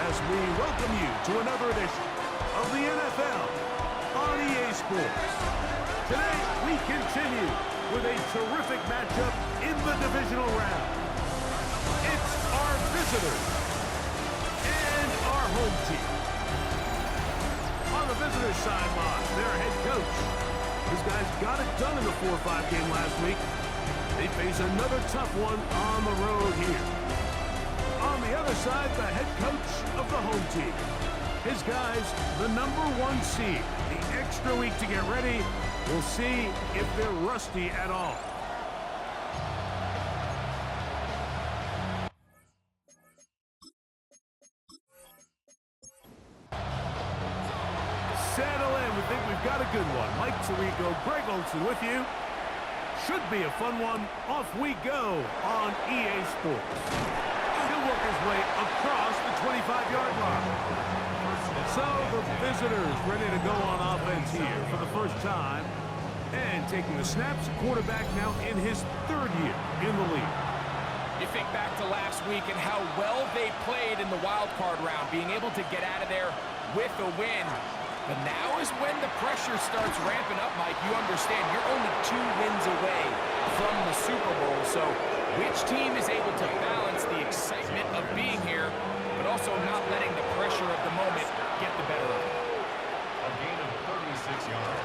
as we welcome you to another edition of the NFL on EA Sports. Today, we continue with a terrific matchup in the divisional round. It's our visitors and our home team. On the visitors' sideline, their head coach. These guys got it done in the 4-5 game last week. They face another tough one on the road here. On the other side, the head coach of the home team. His guys, the #1 seed. The extra week to get ready. We'll see if they're rusty at all. Settle in. We think we've got a good one. Mike Tirico, Greg Olsen with you. Should be a fun one. Off we go on EA Sports. He'll work his way across the 25-yard line. So the visitors ready to go on offense here for the first time. And taking the snaps, quarterback now in his 3rd year in the league. You think back to last week and how well they played in the wild card round, being able to get out of there with a win. But now is when the pressure starts ramping up, Mike. You understand you're only 2 wins away from the Super Bowl. So which team is able to balance the excitement of being here, but also not letting the pressure of the moment get the better of it? A gain of 36 yards.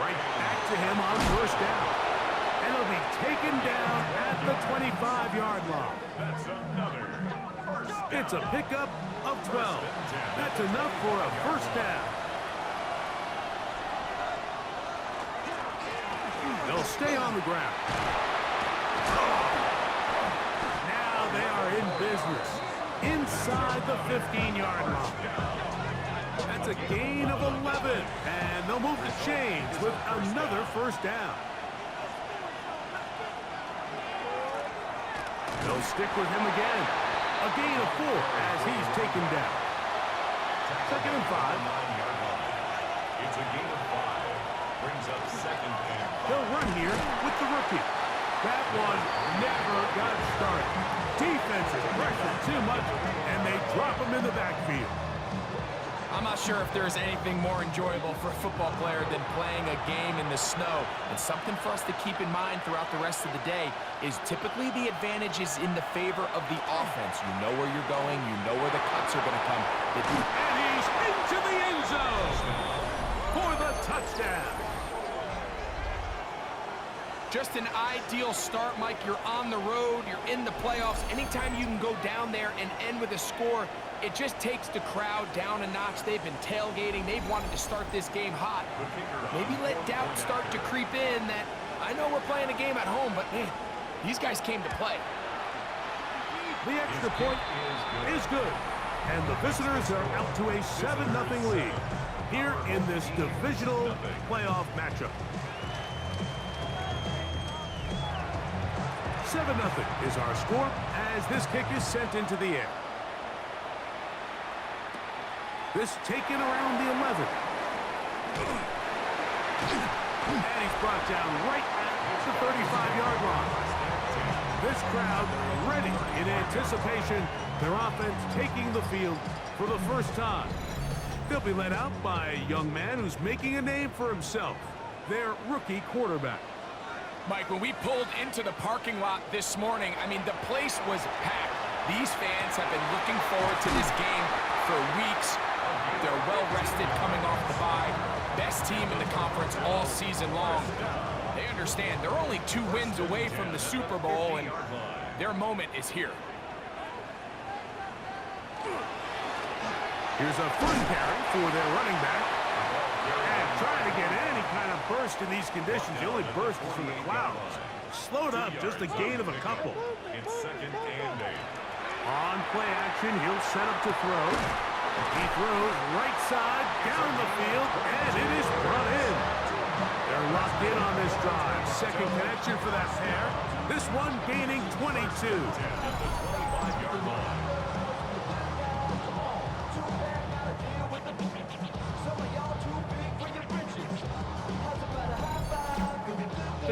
Right back to him on first down. And he'll be taken down at the 25-yard line. That's another first down. It's a pickup of 12. That's enough for a first down. They'll stay on the ground. Now they are in business inside the 15-yard line. That's a gain of 11, and they'll move the chains with another first down. They'll stick with him again. A gain of 4 as he's taken down. 2nd and 5. It's a gain of 5. Brings up 2nd and 5. They'll run here with the rookie. That one never got started. Defense is pressured too much, and they drop him in the backfield. I'm not sure if there's anything more enjoyable for a football player than playing a game in the snow. And something for us to keep in mind throughout the rest of the day is typically the advantage is in the favor of the offense. You know where you're going. You know where the cuts are going to come. And he's into the end zone for the touchdown. Just an ideal start, Mike. You're on the road. You're in the playoffs. Anytime you can go down there and end with a score, it just takes the crowd down a notch. They've been tailgating. They've wanted to start this game hot. Maybe let doubt start to creep in that, I know we're playing a game at home, but man, these guys came to play. The extra point is good. And the visitors are out to a 7-0 lead here in this divisional playoff matchup. 7-0 is our score as this kick is sent into the air. This taken around the 11. And he's brought down right at the 35-yard line. This crowd ready in anticipation. Their offense taking the field for the first time. They'll be led out by a young man who's making a name for himself, their rookie quarterback. Mike, when we pulled into the parking lot this morning, I mean, the place was packed. These fans have been looking forward to this game for weeks. They're well-rested coming off the bye. Best team in the conference all season long. They understand they're only 2 wins away from the Super Bowl, and their moment is here. Here's a fun carry for their running back. And trying to get any kind of burst in these conditions. The only burst is from the clouds. Slowed up, just a gain of a couple. It's 2nd and 8. On play action, he'll set up to throw. He throws right side, down the field, and it is brought in. They're locked in on this drive. Second connection for that pair. This one gaining 22. At the 25-yard line.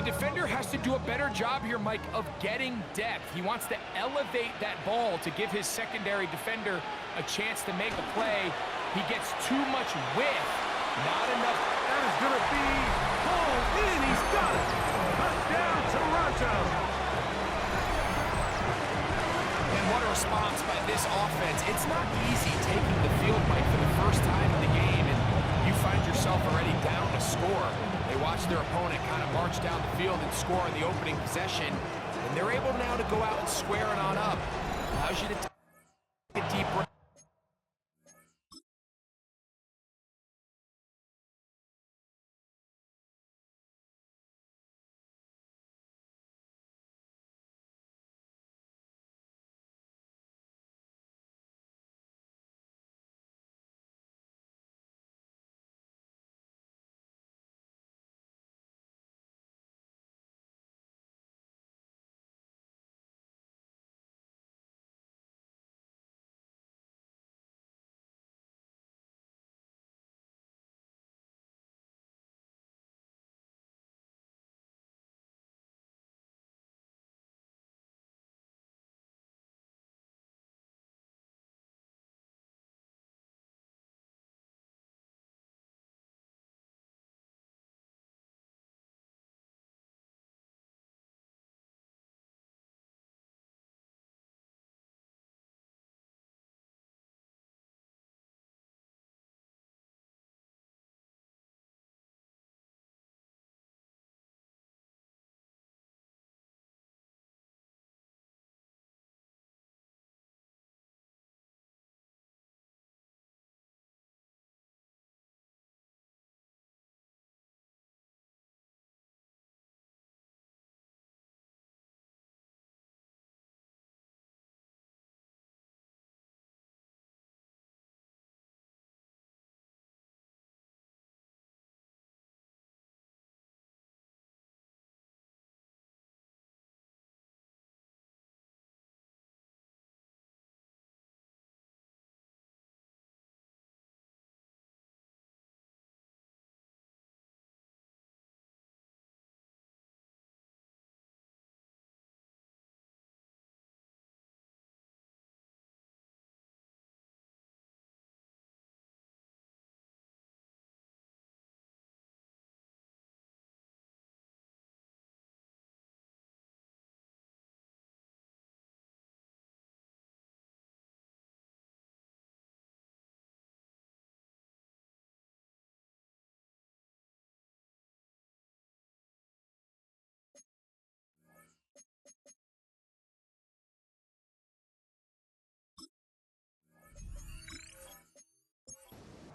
The defender has to do a better job here, Mike, of getting depth. He wants to elevate that ball to give his secondary defender a chance to make a play. He gets too much width, not enough. That is going to be pulled in. He's got it. Touchdown, Toronto. And what a response by this offense. It's not easy taking the field, Mike, for the first time in the game, and you find yourself already down a score. They watch their opponent kind of march down the field and score on the opening possession, and they're able now to go out and square it on up. Allows you to take a deep breath.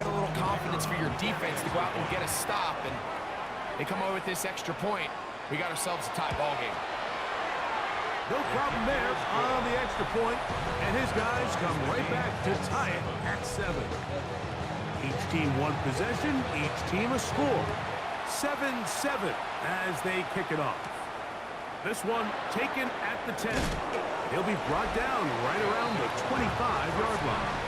A little confidence for your defense to go out and get a stop, and they come away with this extra point. We got ourselves a tie ball game. No problem there on the extra point, and his guys come right back to tie it at 7. Each team one possession, each team a score. 7-7 as they kick it off. This one taken at the 10. He'll be brought down right around the 25-yard line.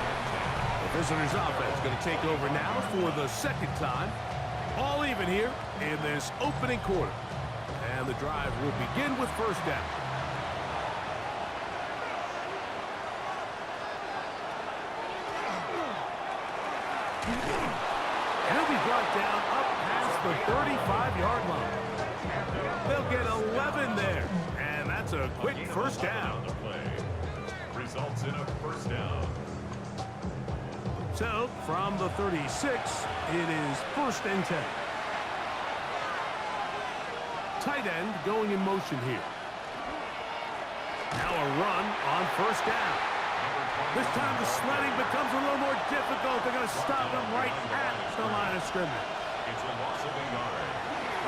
The visitors' offense going to take over now for the second time. All even here in this opening quarter. And the drive will begin with first down. And he'll be brought down up past the 35-yard line. They'll get 11 there. And that's a quick first down. Results in a first down. So, from the 36, it is first and 10. Tight end going in motion here. Now a run on first down. This time the sledding becomes a little more difficult. They're going to stop him right at the line of scrimmage. It's a loss of a yard.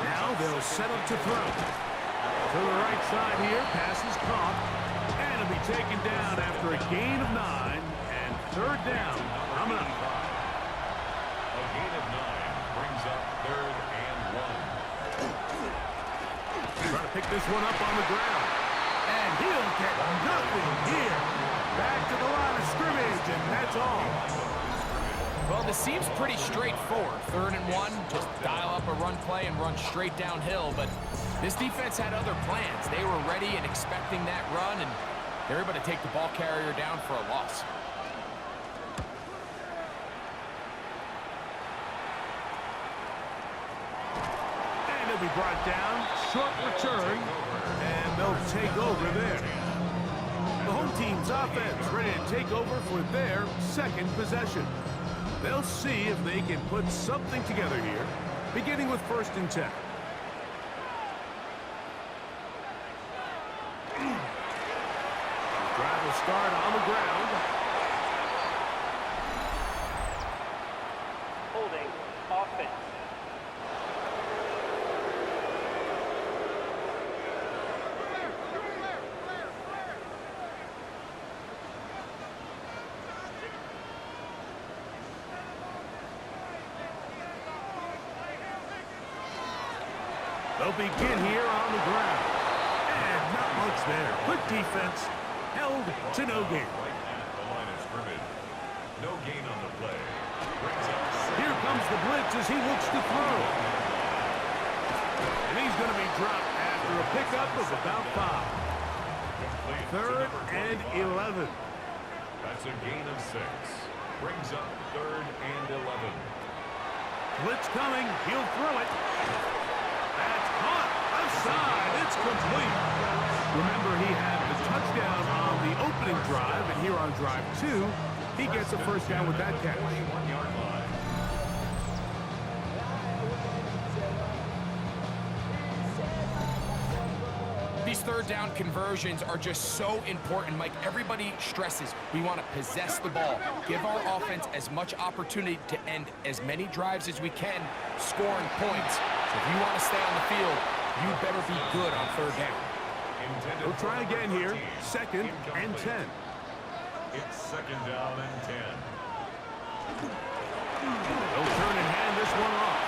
Now they'll set up to throw. To the right side here, pass is caught. And it'll be taken down after a gain of 9 and third down. Coming up. A gain of 9 brings up 3rd and 1. Trying to pick this one up on the ground. And he'll get nothing here. Back to the line of scrimmage, and that's all. Well, this seems pretty straightforward. 3rd and 1, just dial up a run play and run straight downhill. But This defense had other plans. They were ready and expecting that run, and they're able to take the ball carrier down for a loss. And it'll be brought down. Short return. And they'll take over there. The home team's offense ready to take over for their second possession. They'll see if they can put something together here, beginning with 1st and 10. Drive will start on the ground. Holding offense. They'll begin here on the ground. And not much there. Good defense. Held to no gain. Right at the line of scrimmage. No gain on the play. Brings up Here comes the blitz as he looks to throw. And he's going to be dropped after a pickup of about 5. complete to 3rd number and 25. 11. That's a gain of 6. Brings up 3rd and 11. Blitz coming. He'll throw it. That's caught. Outside. It's complete. Remember, he had the touchdown on the opening drive, and here on drive 2, he gets a first down with that catch. 21-yard line. These 3rd down conversions are just so important, Mike. Everybody stresses we want to possess the ball, give our offense as much opportunity to end as many drives as we can, scoring points. So if you want to stay on the field, you better be good on 3rd down. We'll try again here. 2nd and 10. It's 2nd down and 10. They'll turn and hand this one off.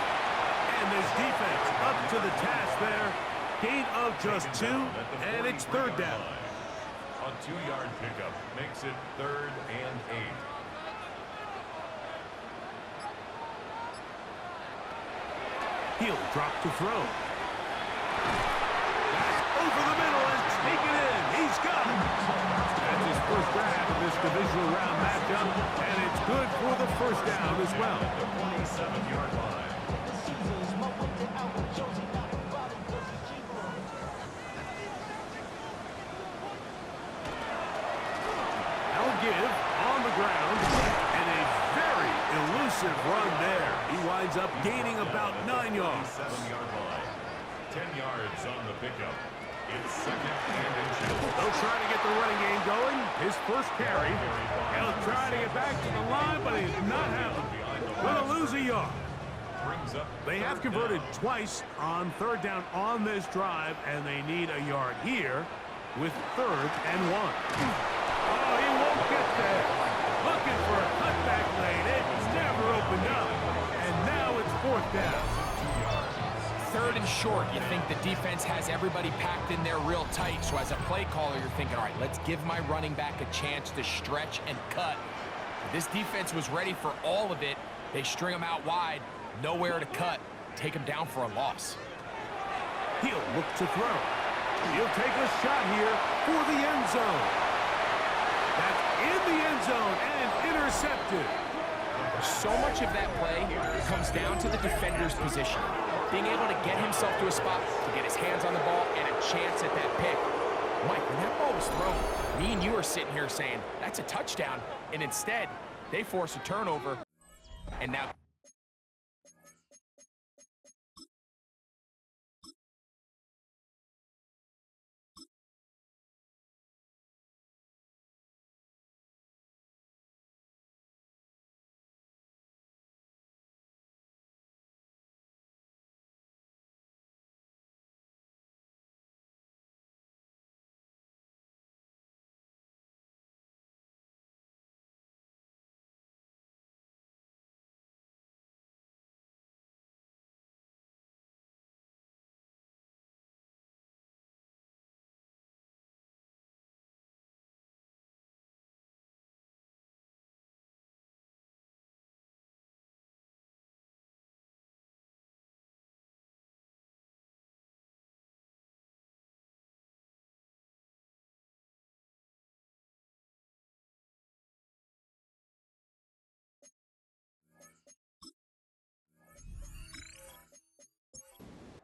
And this defense up to the task there. Gain of just 2, and it's 3rd down. A 2-yard pickup makes it 3rd and 8. He'll drop to throw. That's over the middle and taken in. He's got it. That's his first grab of this divisional round matchup, and it's good for the first down as well. At the 27-yard line. Give on the ground, and a very elusive run there. He winds up gaining about 9 yards. 7-yard line. 10 yards on the pickup. It's 2nd and inches. They'll try to get the running game going. His first carry. He'll try to get back to the line, but he's not having it. Going to lose a yard. Brings up They have 3rd converted down. twice on 3rd down on this drive, and they need a yard here with 3rd and 1. Oh, he won't get there. Looking for a cutback lane. It's never opened up. And now it's 4th down. 3rd and short. You think the defense has everybody packed in there real tight. So as a play caller, you're thinking, all right, let's give my running back a chance to stretch and cut. This defense was ready for all of it. They string him out wide. Nowhere to cut. Take him down for a loss. He'll look to throw. He'll take a shot here for the end zone. That's in the end zone and intercepted. So much of that play comes down to the defender's position. Being able to get himself to a spot, to get his hands on the ball, and a chance at that pick. Mike, when that ball was thrown, me and you are sitting here saying, that's a touchdown. And instead, they force a turnover. And now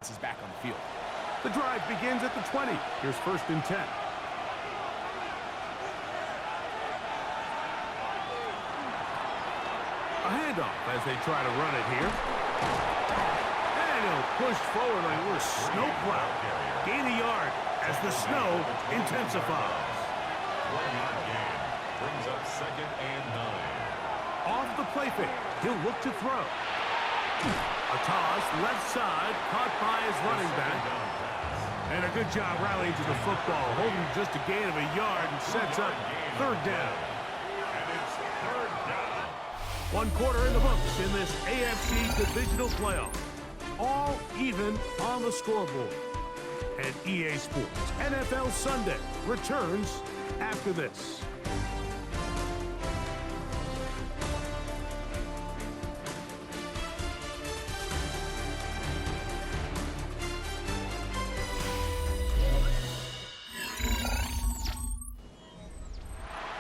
He's back on the field. The drive begins at the 20. Here's 1st and 10. A handoff as they try to run it here. And he'll push forward like we're snowplow. Gain a yard as the snow intensifies. 1 yard gain brings up 2nd and 9. Off the play fake, he'll look to throw. A toss, left side, caught by his running back. And a good job rallying to the football, holding just a gain of a yard and sets up 3rd down. And it's 3rd down. 1 quarter in the books in this AFC divisional playoff. All even on the scoreboard. And EA Sports NFL Sunday returns after this.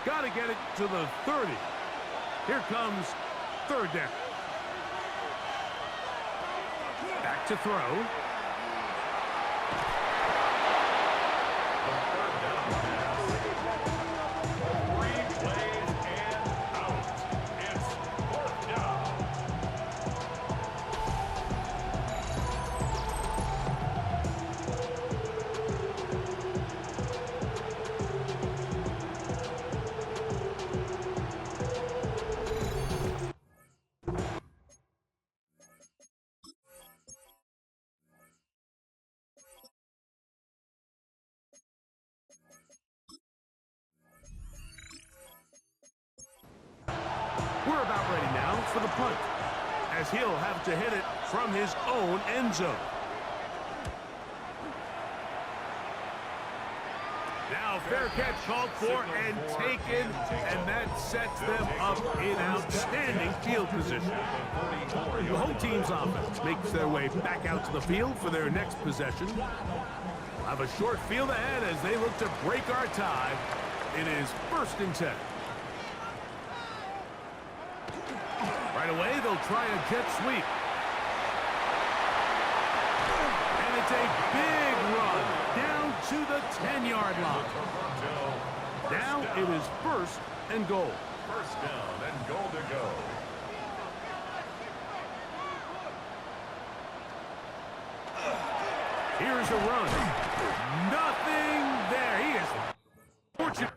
Got to get it to the 30. Here comes 3rd down. Back to throw. The 3rd down pass. 3 plays and out. It's 4th down. We're about ready now for the punt, as he'll have to hit it from his own end zone. Now fair catch called for and taken, and that sets them up in outstanding field position. The home team's offense makes their way back out to the field for their next possession. We'll have a short field ahead as they look to break our tie. It is 1st and 10. Right away, they'll try a jet sweep. And it's a big run down to the 10-yard line. Now it is 1st and goal. 1st down and goal to go. Here's a run. Nothing there. He is fortunate.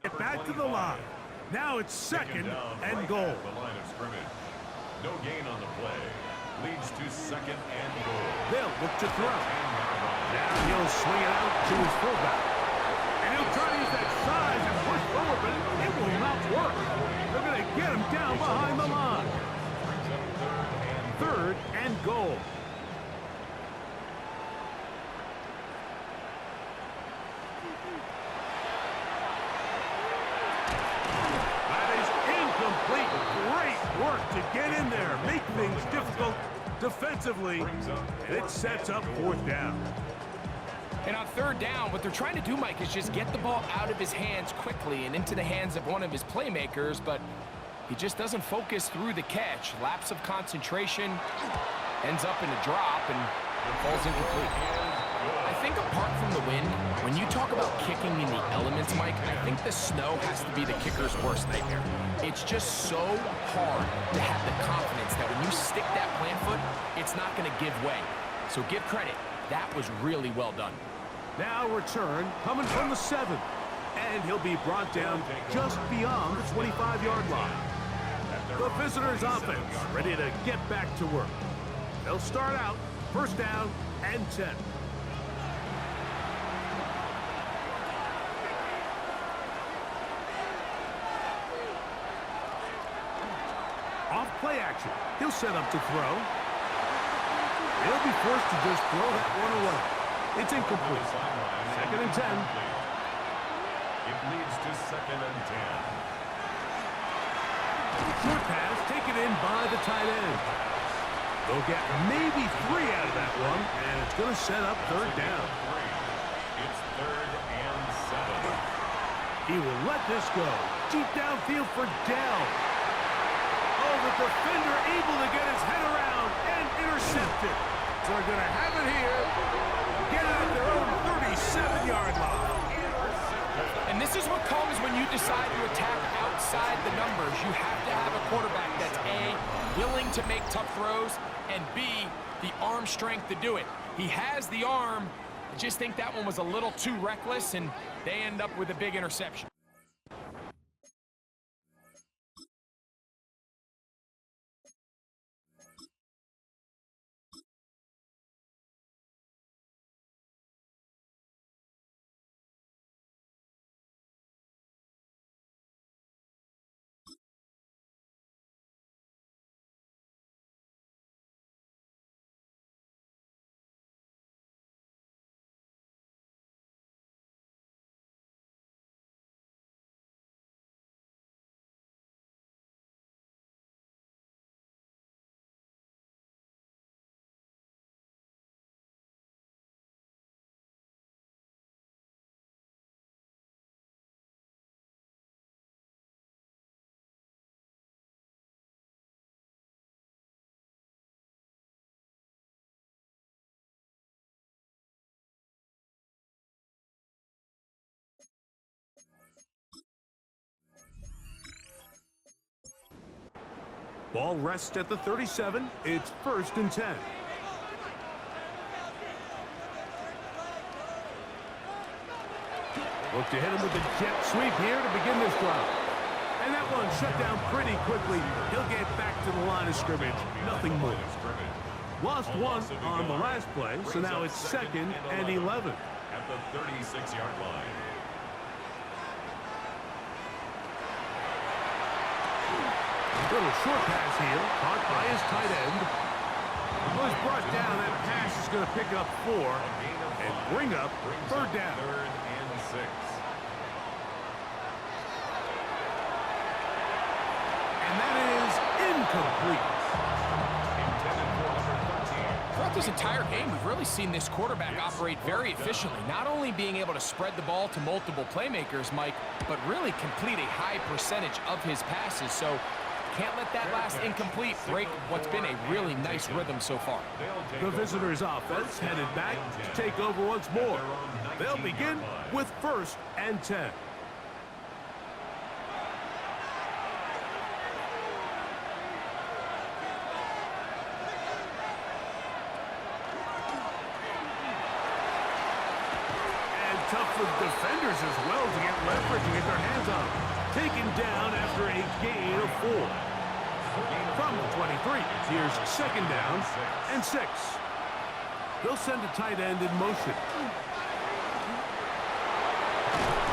Get back to the line. Now it's 2nd and goal. The line of scrimmage. No gain on the play. Leads to 2nd and goal. They'll look to throw. Now he'll swing it out to his fullback. And he'll try to use that size and push forward, but it will not work. They're going to get him down behind the line. 3rd and goal. Great work to get in there, make things difficult defensively, and it sets up 4th down. And on third down, what they're trying to do, Mike, is just get the ball out of his hands quickly and into the hands of one of his playmakers, but he just doesn't focus through the catch. Lapse of concentration, ends up in a drop, and falls incomplete. I think apart from the wind, when you talk about kicking in the elements, Mike, I think the snow has to be the kicker's worst nightmare. It's just so hard to have the confidence that when you stick that plant foot, it's not going to give way. So give credit. That was really well done. Now return coming from the 7. And he'll be brought down just beyond the 25-yard line. The visitors' offense ready to get back to work. They'll start out first down and 10. Off play action. He'll set up to throw. He'll be forced to just throw that one away. It's incomplete. Second and 10. It leads to second and 10. Short pass taken in by the tight end. They'll get maybe 3 out of that one, and it's going to set up third down. It's third and 7. He will let this go. Deep downfield for Dell. Oh, the defender able to get his head around and intercept it. So they're going to have it here. Get it at their own 37-yard line. And this is what comes when you decide to attack outside the numbers. You have to have a quarterback that's A, willing to make tough throws, and B, the arm strength to do it. He has the arm. I just think that one was a little too reckless, and they end up with a big interception. Ball rests at the 37. It's first and 10. Look to hit him with a jet sweep here to begin this drive. And that one shut down pretty quickly. He'll get back to the line of scrimmage. Nothing more. Lost one on the last play, so now it's second and 11. At the 36-yard line. Little short pass here, caught by his tight end. Was brought down. That pass is going to pick up 4 and bring up third down. Third and 6. And that is incomplete. Intended for number 13. Throughout this entire game, we've really seen this quarterback operate very efficiently, not only being able to spread the ball to multiple playmakers, Mike, but really complete a high percentage of his passes. So can't let that last incomplete break what's been a really nice rhythm so far. The visitors' offense headed back to take over once more. They'll begin with first and 10. Tough for the defenders as well to get leverage and get their hands on him. Taken down after a gain of 4. From the 23, here's second down and 6. They'll send a tight end in motion.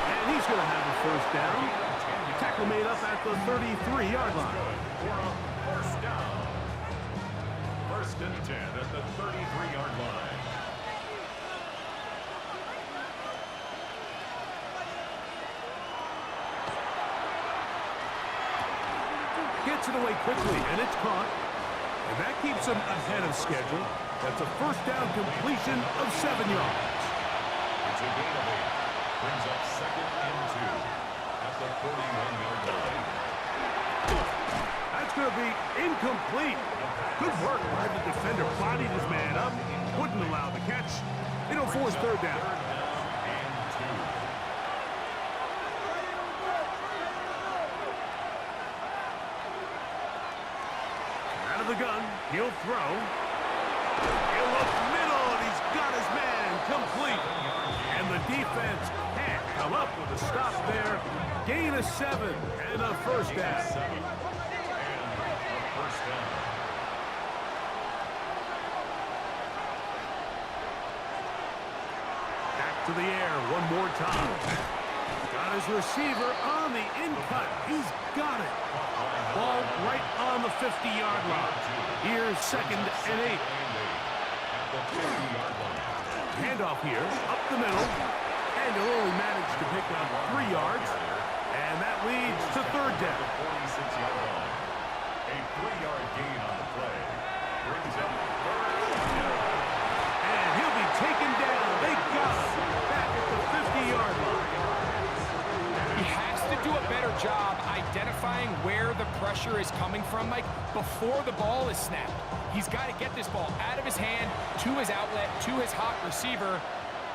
And he's going to have a first down. Tackle made up at the 33-yard line. First down. First and 10 at the 33-yard line. Gets it away quickly, and it's caught. And that keeps him ahead of schedule. That's a first down completion of 7 yards. a gain of 8. Brings up second and 2 at the 41-yard line. That's going to be incomplete. Good work by the defender. Bodied his man up. Wouldn't allow the catch. It'll force third down. Out of the gun. He'll throw. He'll look middle, and he's got his man complete. And the defense can't come up with a stop there. Gain of 7 and a first down. To the air one more time. Got his receiver on the in-cut. He's got it. Ball right on the 50-yard line. Here's second and 8. Handoff here, up the middle. And he'll only manage to pick up 3 yards. And that leads to third down. A 3-yard gain on the play. Brings up third down. And he'll be taken down. They got him back at the 50-yard line. He has to do a better job identifying where the pressure is coming from, Mike, before the ball is snapped. He's got to get this ball out of his hand, to his outlet, to his hot receiver.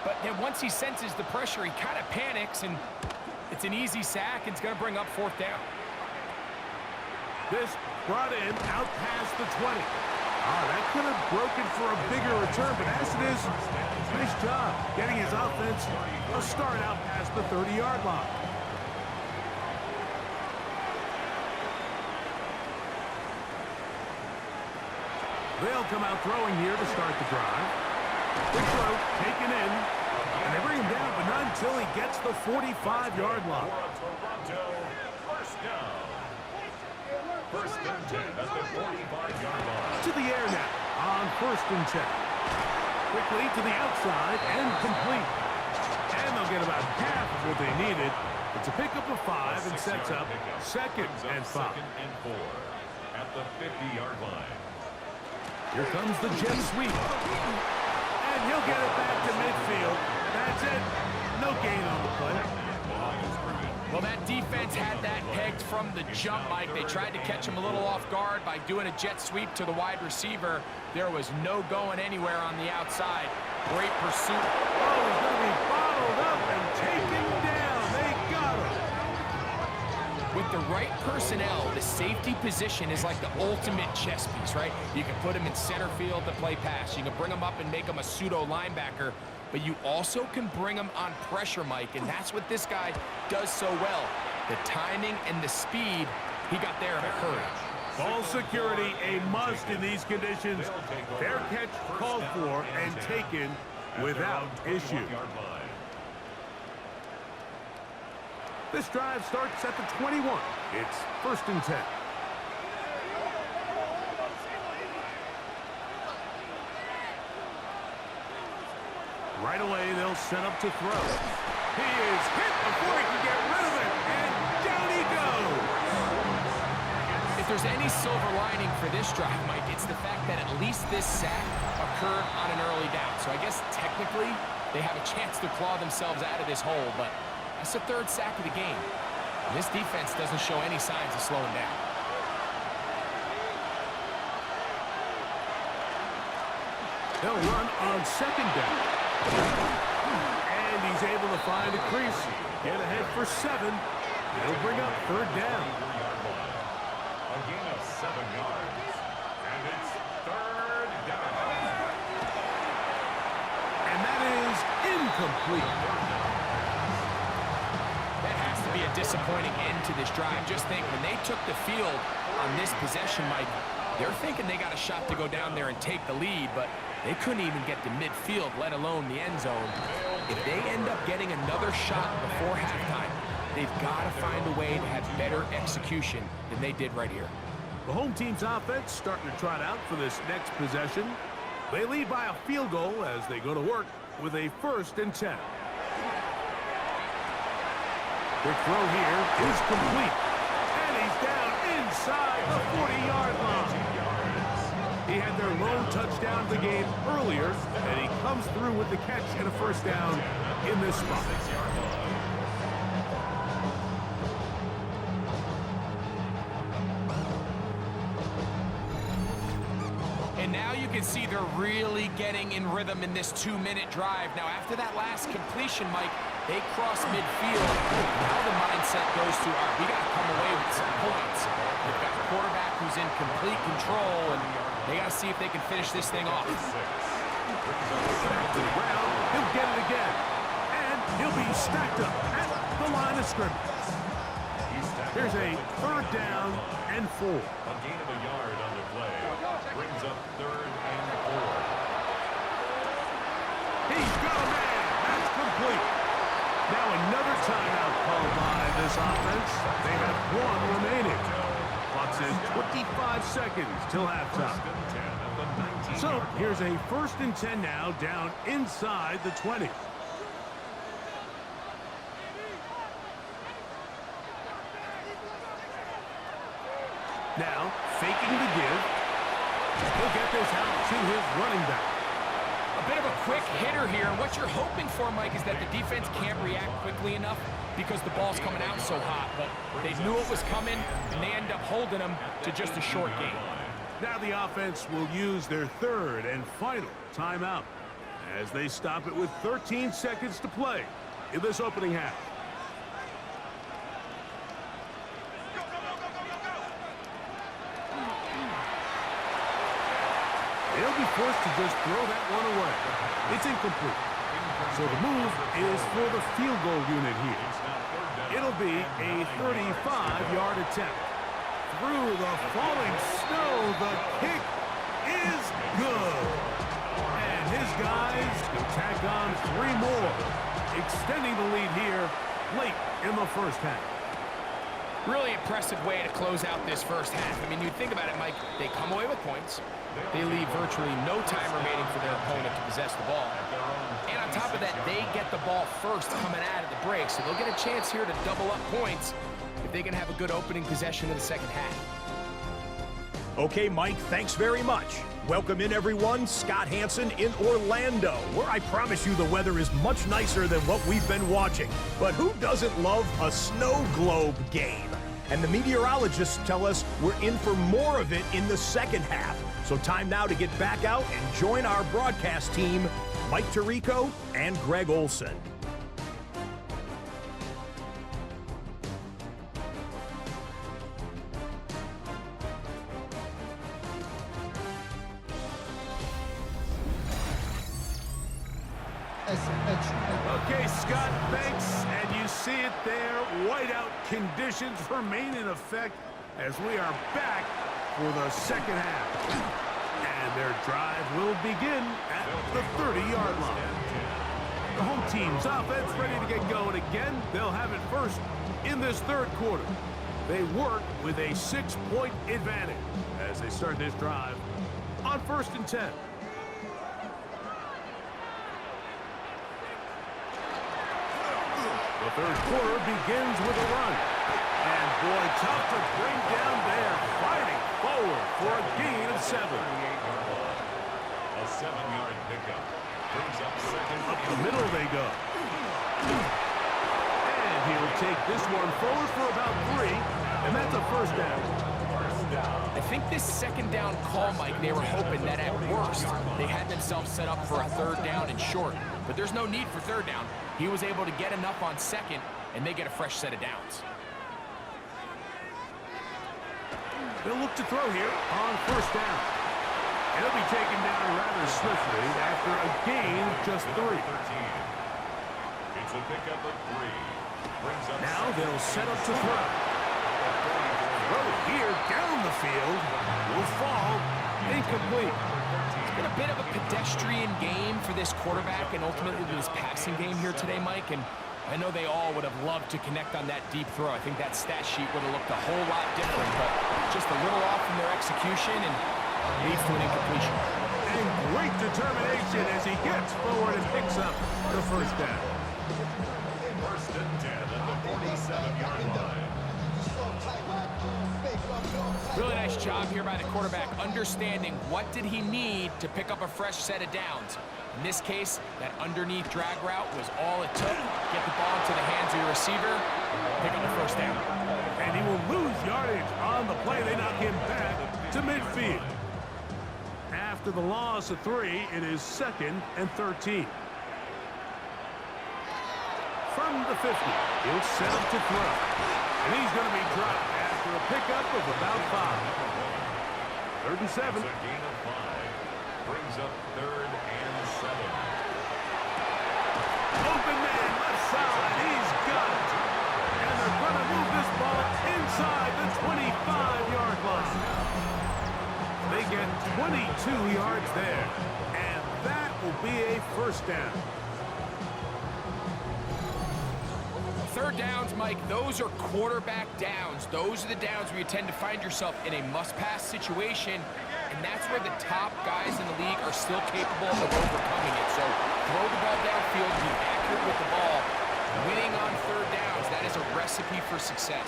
But then once he senses the pressure, he kind of panics, and it's an easy sack, and it's going to bring up fourth down. This brought in out past the 20. That could have broken for a bigger return, but as it is, nice job getting his offense a start out past the 30-yard line. They'll come out throwing here to start the drive. Big throw taken in, and they bring him down, but not until he gets the 45-yard line. First down. First and 10 at the 45-yard line. To the air now on first and 10. Quickly to the outside and complete. And they'll get about half of what they needed. It's a pickup of 5 and sets up second and 5. Second and 4 at the 50-yard line. Here comes the jet sweep. And he'll get it back to midfield. That's it. No gain on the play. Well, that defense had that pegged from the jump, Mike. They tried to catch him a little off guard by doing a jet sweep to the wide receiver. There was no going anywhere on the outside. Great pursuit. Oh, he's going to be bottled up and taken down. They got him. With the right personnel, the safety position is like the ultimate chess piece, right? You can put him in center field to play pass. You can bring him up and make him a pseudo linebacker. But you also can bring him on pressure, Mike, and that's what this guy does so well. The timing and the speed, he got there in a hurry. Ball security, a must in these conditions. Fair catch called for and taken without issue. This drive starts at the 21. It's first and 10. Right away, they'll set up to throw. He is hit before he can get rid of it, and down he goes. If there's any silver lining for this drive, Mike, it's the fact that at least this sack occurred on an early down. So I guess technically they have a chance to claw themselves out of this hole, but that's the third sack of the game. And this defense doesn't show any signs of slowing down. They'll run on second down. And he's able to find a crease. Get ahead for 7. It'll bring up third down. A gain of 7 yards. And it's third down. And that is incomplete. That has to be a disappointing end to this drive. Just think, when they took the field on this possession, Mike, they're thinking they got a shot to go down there and take the lead, but they couldn't even get to midfield, let alone the end zone. If they end up getting another shot before halftime, they've got to find a way to have better execution than they did right here. The home team's offense starting to trot out for this next possession. They lead by a field goal as they go to work with a first and 10. Quick throw here is complete. And he's down inside the 40-yard line. He had their lone touchdown of the game earlier, and he comes through with the catch and a first down in this spot. And now you can see they're really getting in rhythm in this 2-minute drive. Now, after that last completion, Mike, they cross midfield. Now the mindset goes to, all right, we got to come away with some points. They've got a quarterback who's in complete control, and they got to see if they can finish this thing off. Back to the ground. He'll get it again. And he'll be stacked up at the line of scrimmage. Here's a 3rd down and 4. A gain of a yard on the play. Brings up 3rd and 4. He's got a man. That's complete. Now another timeout called by this offense. They have 1 remaining. Clock says 25 seconds till halftime. So here's a 1st and 10 now, down inside the 20. Now, faking the give. He'll get this out to his running back. A bit of a quick hitter here, and what you're hoping for, Mike, is that the defense can't react quickly enough because the ball's coming out so hot. But they knew it was coming, and they end up holding them to just a short gain. Now the offense will use their 3rd and final timeout as they stop it with 13 seconds to play in this opening half. They'll be forced to just throw that one away. It's incomplete. So the move is for the field goal unit here. It'll be a 35-yard attempt. Through the falling snow, the kick is good. And his guys will tack on 3 more, extending the lead here late in the first half. Really impressive way to close out this first half. I mean, you think about it, Mike, they come away with points. They leave virtually no time remaining for their opponent to possess the ball. And on top of that, they get the ball first coming out of the break, so they'll get a chance here to double up points if they can have a good opening possession in the second half. Okay, Mike, thanks very much. Welcome in, everyone. Scott Hansen in Orlando, where I promise you the weather is much nicer than what we've been watching. But who doesn't love a snow globe game? And the meteorologists tell us we're in for more of it in the second half. So time now to get back out and join our broadcast team, Mike Tirico and Greg Olson. Okay, Scott, thanks. And you see it there. Whiteout conditions remain in effect as we are back for the second half. And their drive will begin at the 30-yard line. The home team's offense ready to get going again. They'll have it first in this 3rd quarter. They work with a 6-point advantage as they start this drive on 1st and 10. The 3rd quarter begins with a run. And boy, tough to bring down there. Fighting forward for a gain of 7. A 7-yard pickup. Brings up 2nd. Up the middle they go. And he'll take this one forward for about 3. And that's a first down. I think this 2nd down call, Mike, they were hoping that at worst they had themselves set up for a 3rd down and short. But there's no need for 3rd down. He was able to get enough on 2nd, and they get a fresh set of downs. They'll look to throw here on 1st down. And he'll be taken down rather swiftly after a gain of just 3. It's a pickup of 3. Brings up Now they'll set up to throw. Throw here down the field will fall incomplete. It's been a bit of a pedestrian game for this quarterback and ultimately this passing game here today, Mike. And I know they all would have loved to connect on that deep throw. I think that stat sheet would have looked a whole lot different, but just a little off in their execution and leads to an incompletion. And great determination as he gets forward and picks up the first down. 1st and 10 at the 47-yard line. Really nice job here by the quarterback, understanding what did he need to pick up a fresh set of downs. In this case, that underneath drag route was all it took. Get the ball into the hands of your receiver, pick up a first down. And he will lose yardage on the play. They knock him back to midfield. After the loss of 3, it is 2nd and 13. From the 50, he'll set up to throw. And he's going to be dropped after a pickup of about 5. 3rd and 7. It's a gain of 5. Brings up 3rd and 7. Open man, left side. He's got it. And they're going to move this ball inside the 25-yard line. They get 22 yards there. And that will be a first down. 3rd downs, Mike, those are quarterback downs. Those are the downs where you tend to find yourself in a must-pass situation, and that's where the top guys in the league are still capable of overcoming it. So throw the ball downfield, be accurate with the ball. Winning on 3rd downs, that is a recipe for success.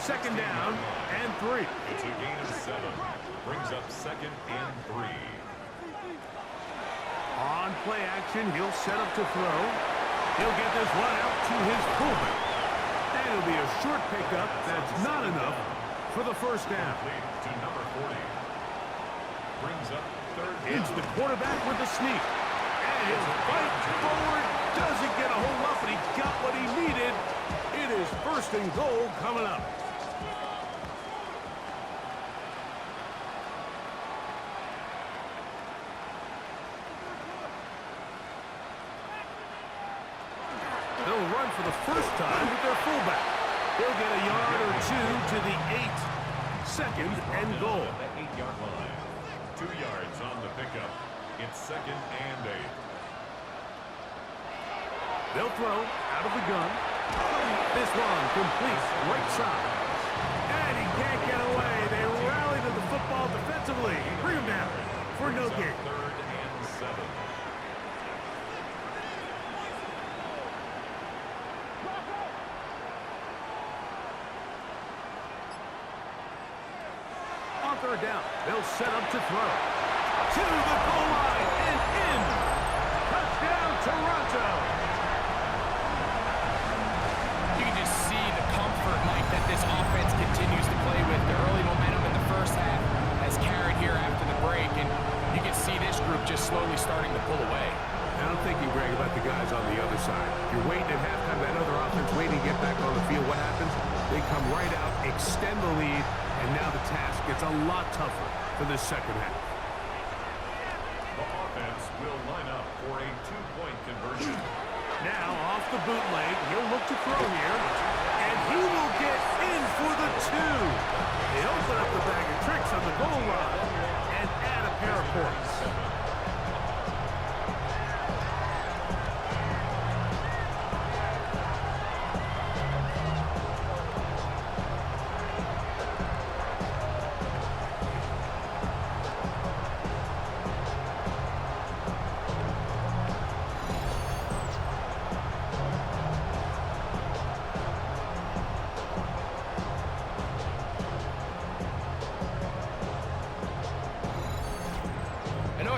2nd down and 3. It's a gain of 7. Brings up 2nd and 3. On play action, he'll set up to throw. He'll get this one out to his fullback. And it'll be a short pickup. That's not enough for the first down. To number 40. Brings up 3rd down. It's the quarterback with the sneak. And he'll fight forward. Doesn't get a hold up, but he got what he needed. It is 1st and goal coming up. They'll run for the first time with their fullback. He'll get a yard or 2 to the 8. 2nd and goal. The 8-yard line. 2 yards on the pickup. It's 2nd and 8. They'll throw out of the gun. This one complete right side. And he can't get away. They rally to the football defensively. Bring him down for no gain. 3rd and 7. On 3rd down, they'll set up to throw. To the goal line and in. Touchdown, Toronto. You can just see the comfort, Mike, that this offense continues to play with. The early momentum in the first half has carried here after the break, and you can see this group just slowly starting to pull away. I'm thinking, Greg, about the guys on the other side. You're waiting at halftime, that other offense waiting to get back on the field. What happens? They come right out, extend the lead, and now the task gets a lot tougher for this second half. The offense will line up for a 2-point conversion. Now, off the bootleg, he'll look to throw here, and he will get in for the 2. They open up the bag of tricks on the goal line and add a pair of points.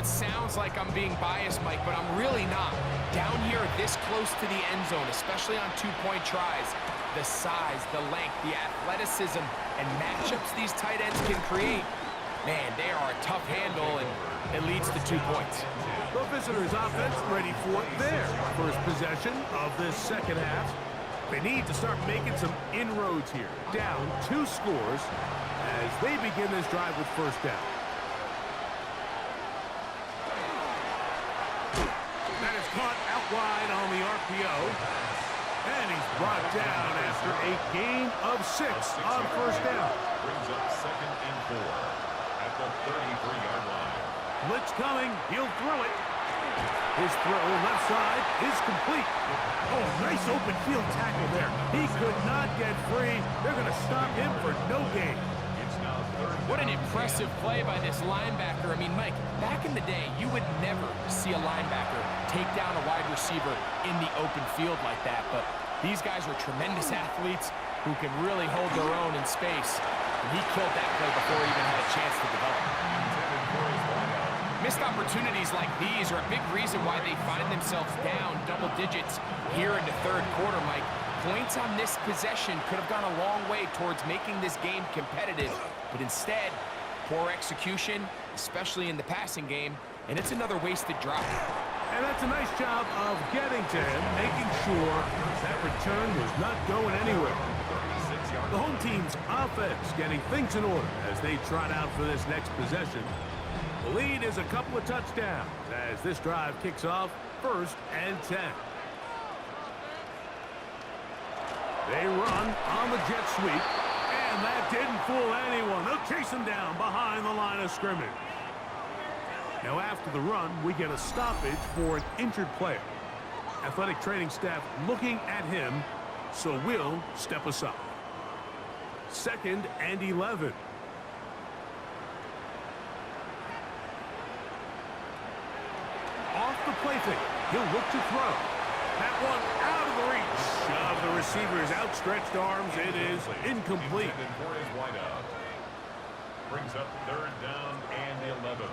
It sounds like I'm being biased, Mike, but I'm really not. Down here this close to the end zone, especially on 2-point tries, the size, the length, the athleticism, and matchups these tight ends can create, man, they are a tough handle, and it leads to 2 points. The visitors' offense ready for their first possession of this second half. They need to start making some inroads here. Down 2 scores as they begin this drive with first down. That is caught out wide on the RPO. And he's brought down after a gain of 6 on first down. Brings up 2nd and 4 at the 33-yard line. Blitz coming. He'll throw it. His throw left side is complete. Oh, nice open field tackle there. He could not get free. They're going to stop him for no gain. It's now 3rd. What an impressive play by this linebacker. I mean, Mike, back in the day, you would never see a linebacker take down a wide receiver in the open field like that. But these guys are tremendous athletes who can really hold their own in space. And he killed that play before he even had a chance to develop. Missed opportunities like these are a big reason why they find themselves down double digits here in the third quarter, Mike. Points on this possession could have gone a long way towards making this game competitive, but instead, poor execution, especially in the passing game, and it's another wasted drive. And that's a nice job of getting to him, making sure that return was not going anywhere. The home team's offense getting things in order as they trot out for this next possession. The lead is a couple of touchdowns as this drive kicks off 1st and 10. They run on the jet sweep, and that didn't fool anyone. They'll chase him down behind the line of scrimmage. Now after the run, we get a stoppage for an injured player. Athletic training staff looking at him, so we'll step aside. 2nd and 11. Off the play fake. He'll look to throw. That one out of the reach of the receiver's outstretched arms. It is incomplete. Brings up 3rd down and 11.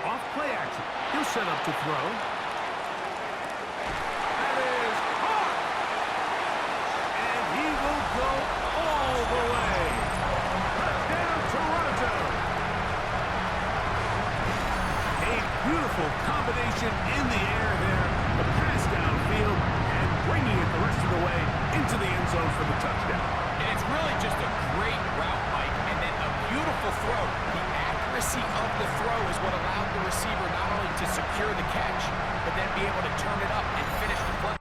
Off play action. He'll set up to throw. That is hard. And he will go all the way. Touchdown, Toronto. A beautiful combination in the air there. The pass downfield and bringing it the rest of the way into the end zone for the touchdown. And it's really just a great route, Mike, and then a beautiful throw. The accuracy of the throw is what allowed the receiver not only to secure the catch, but then be able to turn it up and finish the play.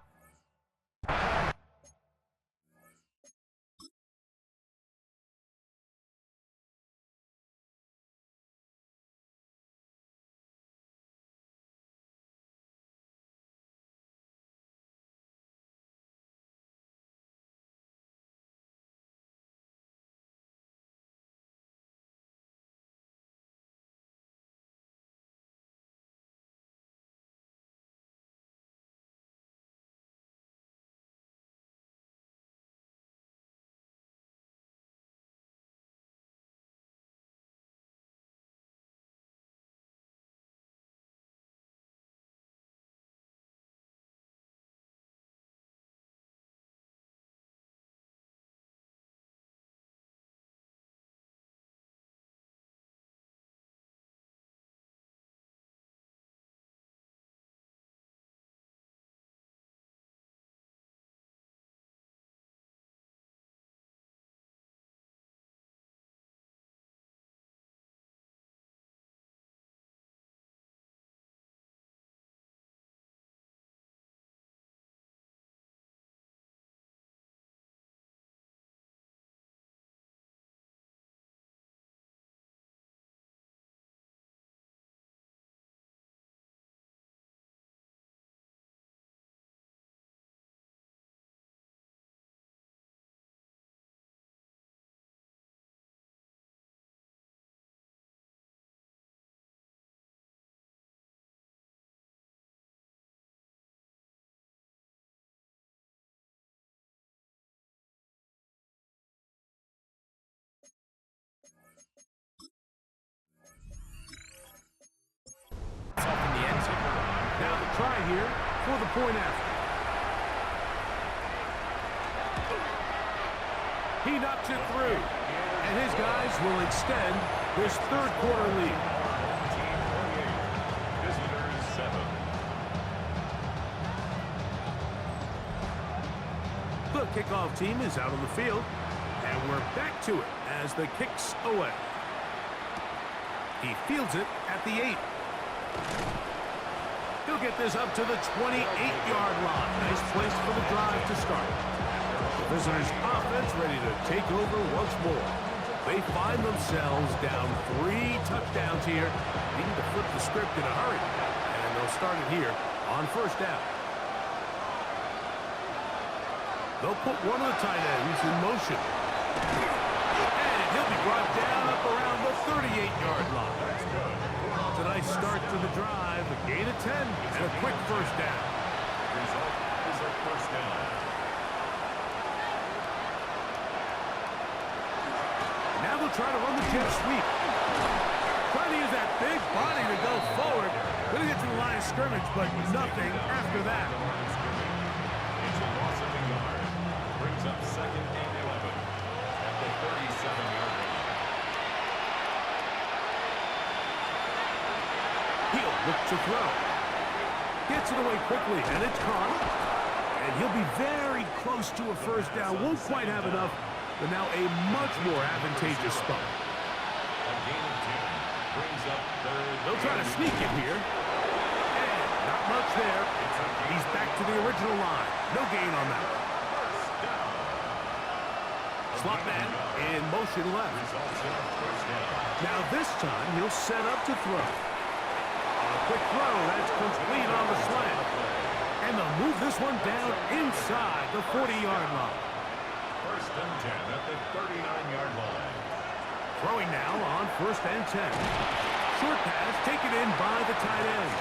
Now the try here for the point after. He knocks it through, and his guys will extend this third quarter lead. Visitors 7. The kickoff team is out on the field, and we're back to it as the kick's away. He fields it at the 8. He'll get this up to the 28-yard line. Nice place for the drive to start. The visitors' offense ready to take over once more. They find themselves down 3 touchdowns here, needing to flip the script in a hurry. And they'll start it here on 1st down. They'll put one of the tight ends in motion. And he'll be brought down up around the 38-yard line. It's a nice start to the drive, a gain of 10, and a quick 1st down. Result is a 1st down. He'll try to run the jet sweep. Trying to use that big body to go forward. Gonna get to the line of scrimmage, but nothing after that. It's a loss of a yard. Brings up second and 11 at the 37-yard line. He'll look to throw. Gets it away quickly, and it's caught. And he'll be very close to a first down. Won't quite have enough, but now a much more advantageous spot. A gain of 10 brings up third. They'll try to sneak it here. And not much there. He's back to the original line. No gain on that. First down. Slot man in motion left. Results in a first down. Now this time, he'll set up to throw. A quick throw. That's complete on the slant. And they'll move this one down inside the 40-yard line. First and 10 at the 39-yard line. Throwing now on first and 10. Short pass taken in by the tight end.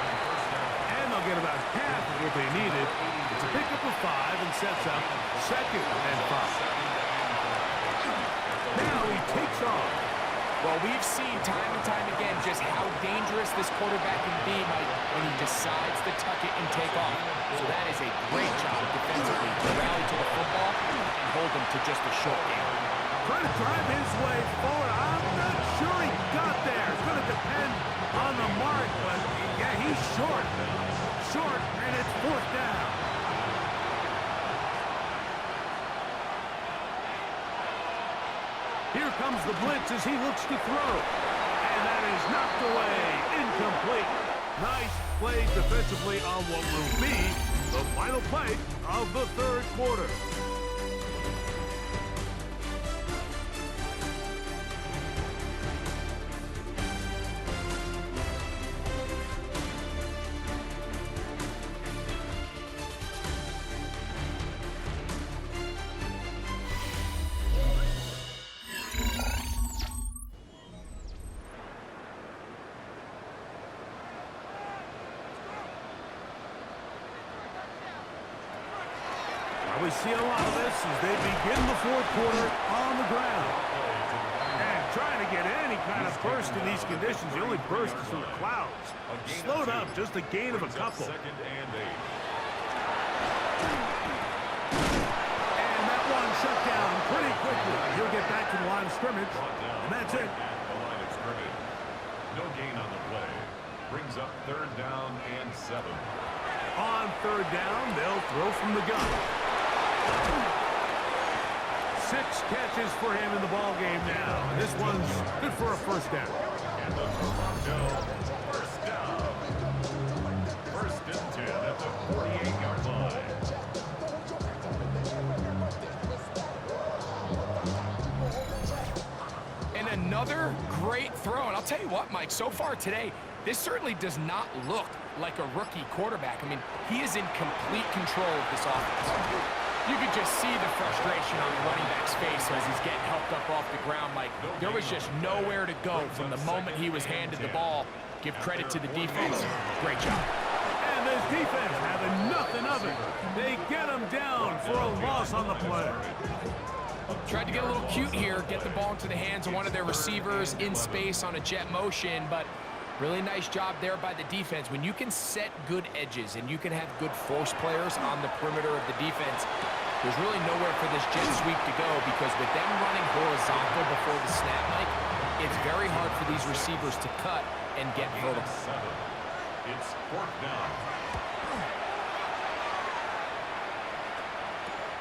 And they'll get about half of what they needed. It's a pickup of 5 and sets up second and 5. Now he takes off. Well, we've seen time and time again just how dangerous this quarterback can be, Mike, when he decides to tuck it and take off. So that is a great job defensively to rally to the football and hold him to just a short gain. Trying to drive his way forward. I'm not sure he got there. It's going to depend on the mark, but yeah, he's short. Short, and it's fourth down. Here comes the blitz as he looks to throw. And that is knocked away. Incomplete. Nice play defensively on what will be the final play of the third quarter. We see a lot of this as they begin the fourth quarter on the ground. And trying to get any kind of burst in these conditions, the only burst is from the clouds. Slowed up, just a gain of a couple. Second and 8. And that one shut down pretty quickly. He'll get back to the line of scrimmage, and that's it. At the line of scrimmage. No gain on the play. Brings up third down and 7. On third down, they'll throw from the gun. 6 catches for him in the ball game now. And this one's good for a first down. And the first down. First and 10 at the 48-yard line. And another great throw. And I'll tell you what, Mike, so far today, this certainly does not look like a rookie quarterback. I mean, he is in complete control of this offense. You could just see the frustration on the running back's face as he's getting helped up off the ground, Mike. There was just nowhere to go from the moment he was handed the ball. Give credit to the defense. Great job. And this defense having nothing of it. They get him down for a loss on the play. Tried to get a little cute here, get the ball into the hands of one of their receivers in space on a jet motion, but really nice job there by the defense. When you can set good edges and you can have good force players on the perimeter of the defense, there's really nowhere for this jet sweep to go, because with them running horizontal before the snap, Mike, it's very hard for these receivers to cut and get vertical. 7. It's fourth down.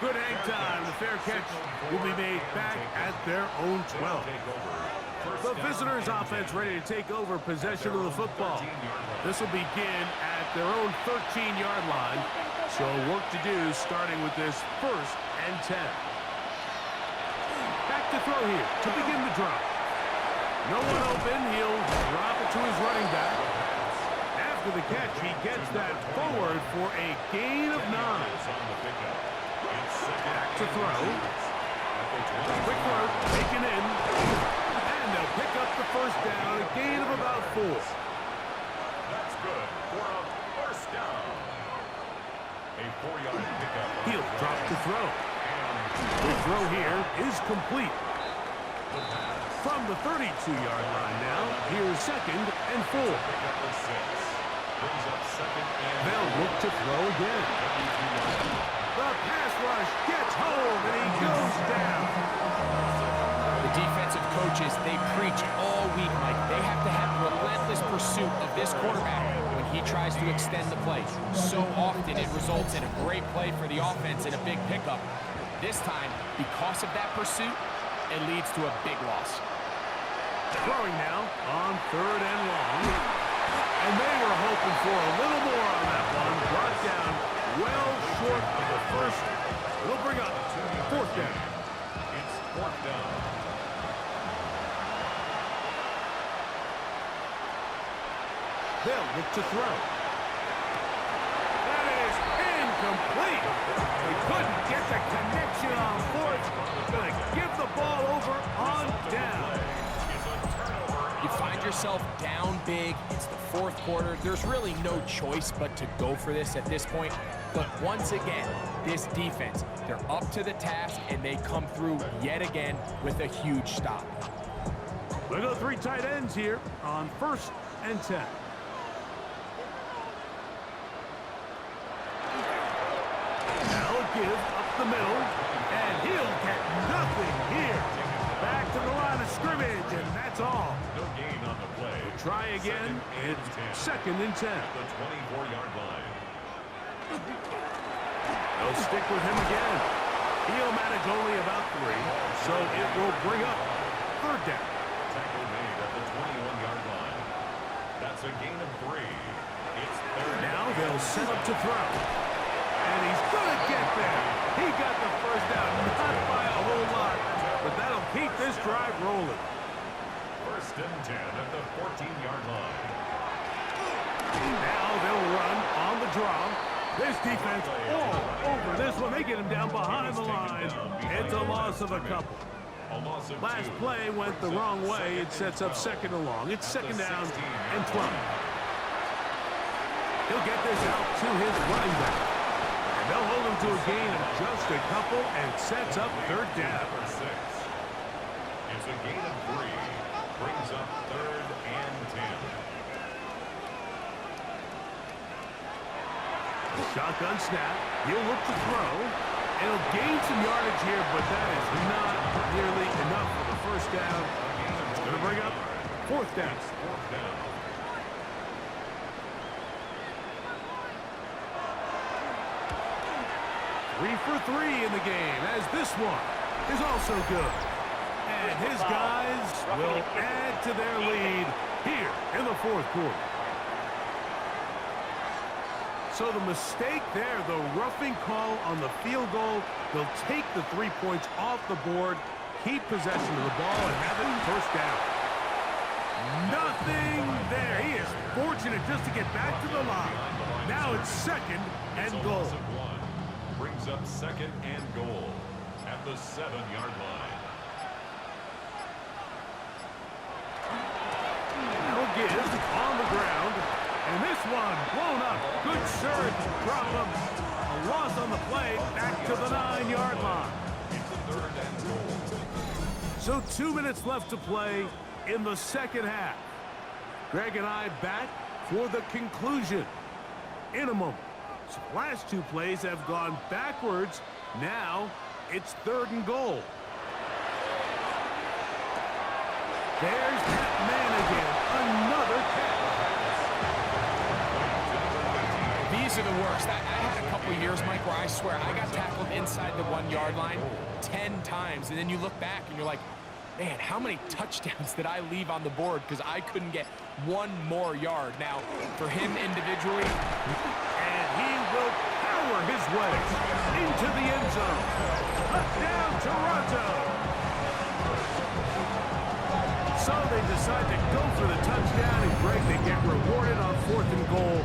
Good hang time. The fair catch will be made back at their own 12. The visitors' offense ready to take over possession of the football. This will begin at their own 13-yard line. So work to do starting with this first and 10. Back to throw here to begin the drop. No one open. He'll drop it to his running back. After the catch, he gets that forward for a gain of 9. Back to throw. Quick throw taken in. And they'll pick up the first down, a gain of about 4. That's good for a first down. A 4-yard pickup. He'll drop to throw. The throw here is complete. The pass From the 32-yard line now, here's 2nd and 4. They'll look to throw again. The pass rush gets home, and he goes down. The defensive coaches, they preach all week, Mike. They have to have relentless pursuit of this quarterback when he tries to extend the play. So often it results in a great play for the offense and a big pickup. This time, because of that pursuit, it leads to a big loss. Throwing now on 3rd and long. And they were hoping for a little more on that one. Brought down well short of the first. It'll bring up 4th down. It's 4th down. They'll look to throw. That is incomplete. They couldn't get the connection on 4th. Going to give the ball over on down. You find yourself down big. It's the 4th quarter. There's really no choice but to go for this at this point. But once again, this defense, they're up to the task, and they come through yet again with a huge stop. We'll go 3 tight ends here on 1st and 10. Now a give up the middle, and he'll get nothing here. Back to the line of scrimmage, and that's all. No gain on the play. We'll try again. It's 2nd and 10. The 24-yard line. They'll stick with him again. He'll manage only about 3, so it will bring up 3rd down. Tackle made at the 21-yard line. That's a gain of 3. It's 3rd. Now they'll set up to throw. And he's going to get there. He got the 1st down, not by a whole lot, but that'll keep this drive rolling. 1st and 10 at the 14-yard line. Now they'll run on the draw. This defense all over this one. They get him down behind the line. It's a loss of a couple. Last play went the wrong way. It sets up 2nd and long. It's 2nd down and 12. He'll get this out to his running back. And they'll hold him to a gain of just a couple and sets up 3rd down. It's a gain of 3. Brings up 3rd and 10. Shotgun snap. He'll look to throw. He'll gain some yardage here, but that is not nearly enough for the 1st down. It's going to bring up 4th down. 4th down. Three for 3 in the game, as this one is also good. And his guys will add to their lead here in the 4th quarter. So the mistake there, the roughing call on the field goal, they'll take the 3 points off the board, keep possession of the ball, and have it 1st down. Nothing there. He is fortunate just to get back to the line. Now it's 2nd and goal. Brings up 2nd and goal at the 7-yard line. No give on the ground. And this one blown up. Good surge. Drop him. A loss on the play. Back to the 9-yard line. It's 3rd and goal. So 2 minutes left to play in the 2nd half. Greg and I back for the conclusion in a moment. So last 2 plays have gone backwards. Now it's 3rd and goal. There's that man again. Another catch. These are the worst. I had a couple years, Mike, where I swear I got tackled inside the 1-yard line 10 times, and then you look back and you're like, man, how many touchdowns did I leave on the board because I couldn't get 1 more yard? Now, for him individually, and he will power his way into the end zone. Touchdown, Toronto. So they decide to go for the touchdown, and Greg, they get rewarded on 4th and goal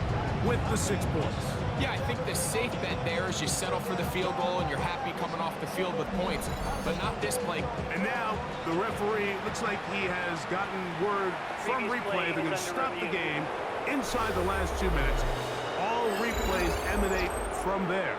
with the 6 points. yeah, I think the safe bet there is you settle for the field goal and you're happy coming off the field with points, but not this play. And now the referee looks like he has gotten word from replay they're going to stop the game inside the last 2 minutes. All replays emanate from there.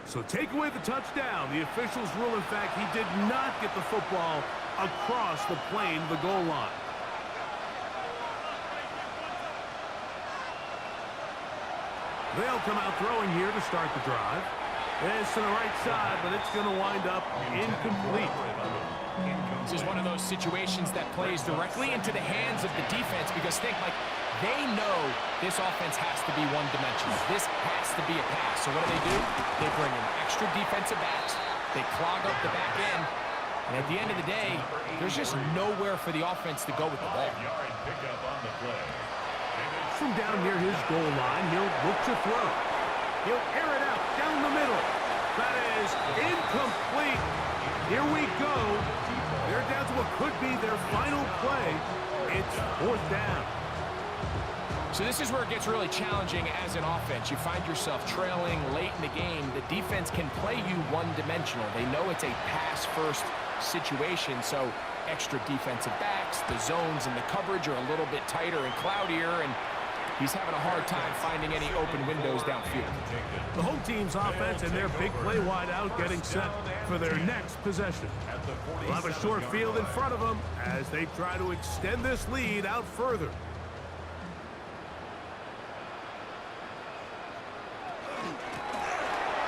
So take away the touchdown. The officials rule, in fact, he did not get the football across the plane, the goal line. They'll come out throwing here to start the drive. It's to the right side, but it's going to wind up incomplete. This is one of those situations that plays directly into the hands of the defense because think, like, they know this offense has to be one-dimensional. This has to be a pass. So what do? They bring in extra defensive backs. They clog up the back end. And at the end of the day, there's just nowhere for the offense to go with the ball. From down near his goal line, he'll look to throw. He'll air it out down the middle. That is incomplete. Here we go. They're down to what could be their final play. It's 4th down. So this is where it gets really challenging as an offense. You find yourself trailing late in the game. The defense can play you one-dimensional. They know it's a pass-first situation, so extra defensive backs, the zones and the coverage are a little bit tighter and cloudier, and he's having a hard time finding any open windows downfield. The home team's offense and their big play wide out getting set for their next possession. They'll have a short field in front of them as they try to extend this lead out further.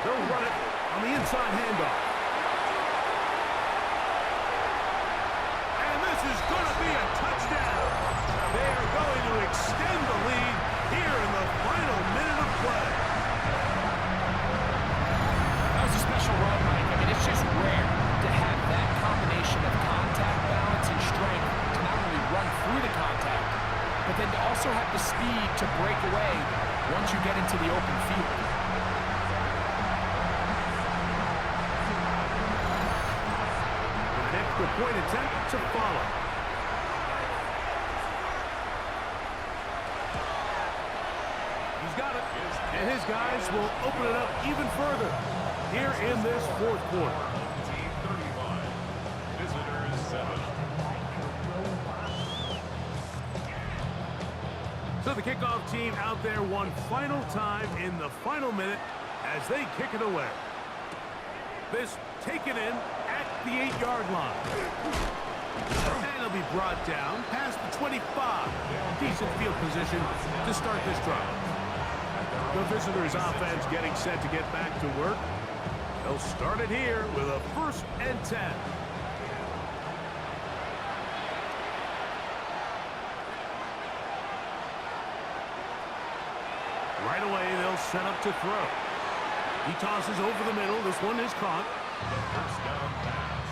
They'll run it on the inside handoff. And this is going to be a touchdown. They are going to extend the lead here in the final minute of play. That was a special run, Mike. I mean, it's just rare to have that combination of contact, balance, and strength to not only run through the contact, but then to also have the speed to break away once you get into the open field. An extra point attempt to follow. He's got it, and his guys will open it up even further here in this 4th quarter. Team 35, visitors 7. So the kickoff team out there one final time in the final minute as they kick it away. This taken in at the 8-yard line. And it'll be brought down past the 25. Decent field position to start this drive. The visitors' offense getting set to get back to work. They'll start it here with a 1st and 10. Right away, they'll set up to throw. He tosses over the middle. This one is caught. The 1st down pass.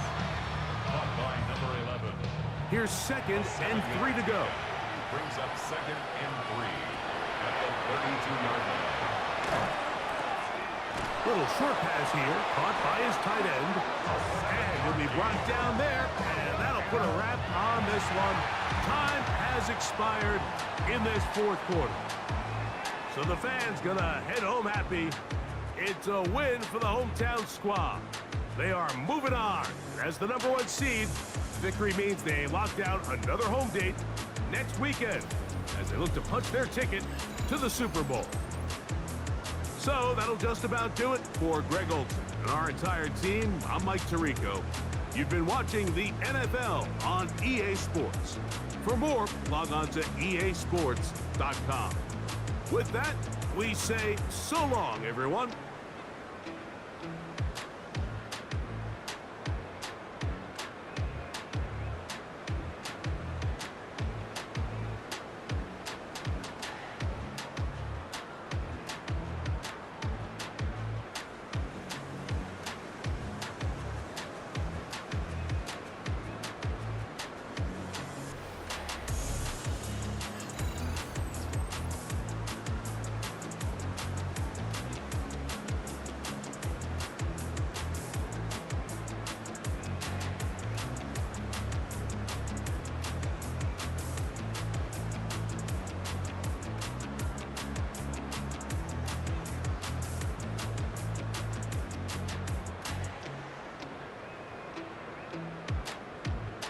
Caught by number 11. Here's 2nd and 3 to go. Brings up 2nd and 3 at the 32-yard line. Little short pass here, caught by his tight end. And he'll be brought down there, and that'll put a wrap on this one. Time has expired in this 4th quarter. So the fans gonna head home happy. It's a win for the hometown squad. They are moving on as the #1 seed. Victory means they locked down another home date next weekend as they look to punch their ticket to the Super Bowl. So that'll just about do it for Greg Olson and our entire team. I'm Mike Tirico. You've been watching the NFL on EA Sports. For more, log on to easports.com. With that, we say so long, everyone.